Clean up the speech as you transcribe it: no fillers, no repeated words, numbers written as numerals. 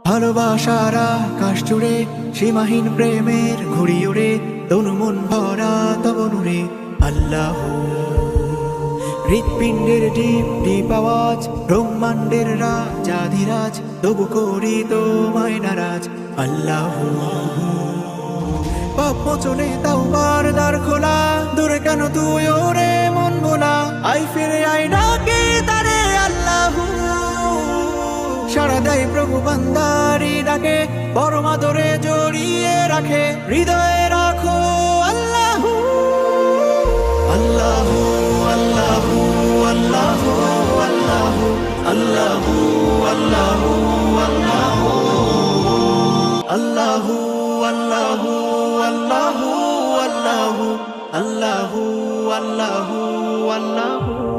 ভালোবাসার আকাশ জুড়ে সীমাহীন প্রেমের ঘুড়ি ওড়ে, তনু মন ভরা তব নূরে। আল্লাহ হৃৎপিণ্ডের ডিপ ডিপ আওয়াজ, ব্রহ্মাণ্ডের রাজাধিরাজ, তবু করি তোমায় নারাজ। আল্লাহ পাপ মোচনে তাওবার দ্বার খোলা, দূরে কেন তুই ওরে মন ভোলা, আই ফিরে আই ডাকে তারে আল্লাহ। সারা দেয় প্রভু বান্দারি ডাকে, পরম আদরে জড়িয়ে রাখে, হৃদয়ে রাখো আল্লাহ। আল্লাহ আল্লাহ আল্লাহ আল্লাহ আল্লাহ আল্লাহ আল্লাহ আল্লাহ আল্লাহ আল্লাহ আল্লাহ আল্লাহ আল্লাহ আল্লাহ।